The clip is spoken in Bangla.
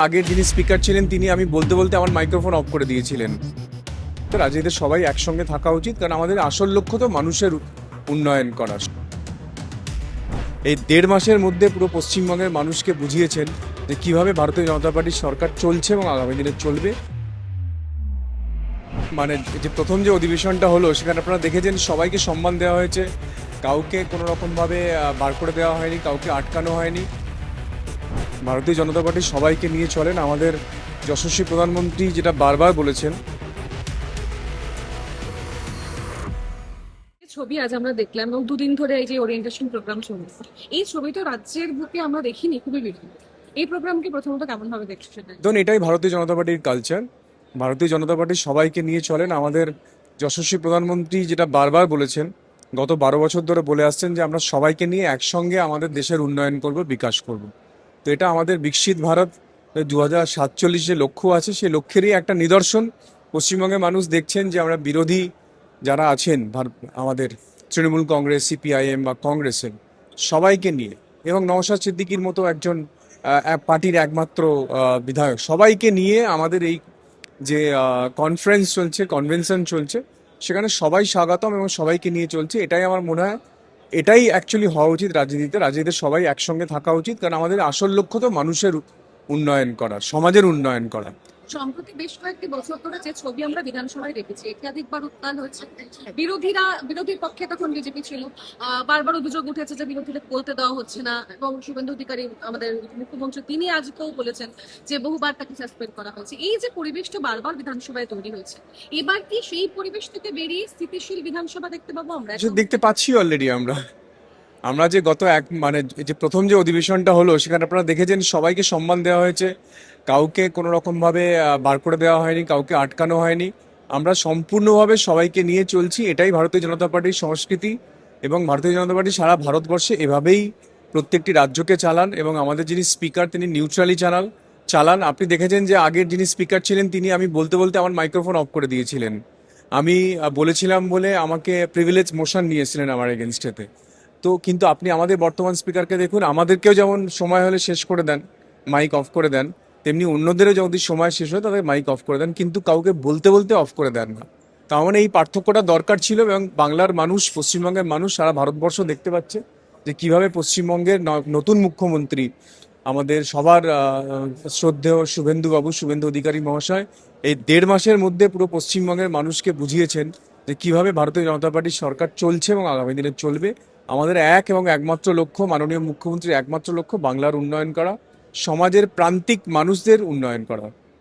আগের যিনি স্পিকার ছিলেন তিনি আমি বলতে বলতে আমার মাইক্রোফোন অফ করে দিয়েছিলেন। তো রাজনীতিতে সবাই একসঙ্গে থাকা উচিত, কারণ আমাদের আসল লক্ষ্য তো মানুষের উন্নয়ন করা। এই 1.5 মাসের মধ্যে পুরো পশ্চিমবঙ্গের মানুষকে বুঝিয়েছেন যে কিভাবে ভারতীয় জনতা পার্টির সরকার চলছে এবং আগামী দিনে চলবে। মানে যে প্রথম যে অধিবেশনটা হলো সেখানে আপনারা দেখেছেন সবাইকে সম্মান দেওয়া হয়েছে, কাউকে কোনো রকমভাবে বার করে দেওয়া হয়নি, কাউকে আটকানো হয়নি। ভারতীয় জনতা পার্টি সবাইকে নিয়ে চলেন। আমাদের যশস্বী প্রধানমন্ত্রী যেটা বারবার বলেছেন, ছবি আজ আমরা দেখলাম এবং দুদিন ধরে এই যে ওরিয়েন্টেশন প্রোগ্রাম চলছে, এই ছবি তো রাজ্যের বুকে আমরা দেখিনি, খুবই বিভিন্ন। এই প্রোগ্রামকে প্রথমত কেমন ভাবে দেখছো সেটা? ধরুন এটাই ভারতীয় জনতা পার্টির কালচার। ভারতীয় জনতা পার্টি সবাইকে নিয়ে চলেন। আমাদের যশস্বী প্রধানমন্ত্রী যেটা বারবার বলেছেন, গত 12 বছর ধরে বলে আসছেন যে আমরা সবাইকে নিয়ে একসঙ্গে আমাদের দেশের উন্নয়ন করব, বিকাশ করব। তো এটা আমাদের বিকশিত ভারত 2047 যে লক্ষ্য আছে সেই লক্ষ্যেরই একটা নিদর্শন। পশ্চিমবঙ্গের মানুষ দেখছেন যে আমরা বিরোধী যারা আছেন আমাদের তৃণমূল কংগ্রেস, সিপিআইএম বা কংগ্রেসের সবাইকে নিয়ে, এবং নওশাদ সিদ্দিকীর মতো একজন পার্টির একমাত্র বিধায়ক, সবাইকে নিয়ে আমাদের এই যে কনফারেন্স চলছে, কনভেনশন চলছে, সেখানে সবাই স্বাগতম এবং সবাইকে নিয়ে চলছে। এটাই আমার মনে হয়, এটাই অ্যাকচুয়ালি হওয়া উচিত রাজনীতিতে সবাই একসঙ্গে থাকা উচিত, কারণ আমাদের আসল লক্ষ্য তো মানুষের উন্নয়ন করা, সমাজের উন্নয়ন করা। সম্প্রতি বেশ কয়েকটি বছর ধরে যে ছবি আমরা বিধানসভায় দেখেছি, একাধিকবার উত্তাল হয়েছে। বিরোধীর পক্ষে তখন বিজেপি ছিল, বারবার অভিযোগ উঠেছে যে বিরোধীদের বলতে দেওয়া হচ্ছে না, এবং শুভেন্দু অধিকারী আমাদের মুখ্যমন্ত্রী তিনি আজকেও বলেছেন যে বহুবার তাকে সাসপেন্ড করা হয়েছে। এই যে পরিবেশটা বারবার বিধানসভায় তৈরি হয়েছে, এবার কি সেই পরিবেশ থেকে বেরিয়ে স্থিতিশীল বিধানসভা দেখতে পাবো আমরা? দেখতে পাচ্ছি অলরেডি আমরা যে গত যে প্রথম যে অধিবেশনটা হলো সেখানে আপনারা দেখেছেন সবাইকে সম্মান দেওয়া হয়েছে, কাউকে কোনো রকমভাবে বার করে দেওয়া হয়নি, কাউকে আটকানো হয়নি। আমরা সম্পূর্ণভাবে সবাইকে নিয়ে চলছি। এটাই ভারতীয় জনতা পার্টির সংস্কৃতি, এবং ভারতীয় জনতা পার্টি সারা ভারতবর্ষে এভাবেই প্রত্যেকটি রাজ্যকে চালান, এবং আমাদের যিনি স্পিকার তিনি নিউট্রালি চালান। আপনি দেখেছেন যে আগের যিনি স্পিকার ছিলেন তিনি আমি বলতে বলতে আমার মাইক্রোফোন অফ করে দিয়েছিলেন। আমি বলেছিলাম বলে আমাকে প্রিভিলেজ মোশন নিয়েছিলেন আমার এগেনস্টেতে। তো কিন্তু আপনি আমাদের বর্তমান স্পিকারকে দেখুন, আমাদেরকেও যেমন সময় হলে শেষ করে দেন, মাইক অফ করে দেন, তেমনি অন্যদেরও যদি সময় শেষ হয় তাদের মাইক অফ করে দেন, কিন্তু কাউকে বলতে বলতে অফ করে দেন না। তার মানে এই পার্থক্যটা দরকার ছিল, এবং বাংলার মানুষ, পশ্চিমবঙ্গের মানুষ, সারা ভারতবর্ষ দেখতে পাচ্ছে যে কিভাবে পশ্চিমবঙ্গের নতুন মুখ্যমন্ত্রী আমাদের সবার শ্রদ্ধেয় শুভেন্দু অধিকারী মহাশয় এই 1.5 মাসের মধ্যে পুরো পশ্চিমবঙ্গের মানুষকে বুঝিয়েছেন যে কিভাবে ভারতীয় জনতা পার্টির সরকার চলছে এবং আগামী দিনে চলবে। আমাদের এক এবং একমাত্র লক্ষ্য, মাননীয় মুখ্যমন্ত্রীর একমাত্র লক্ষ্য বাংলার উন্নয়ন করা, সমাজের প্রান্তিক মানুষদের উন্নয়ন করা।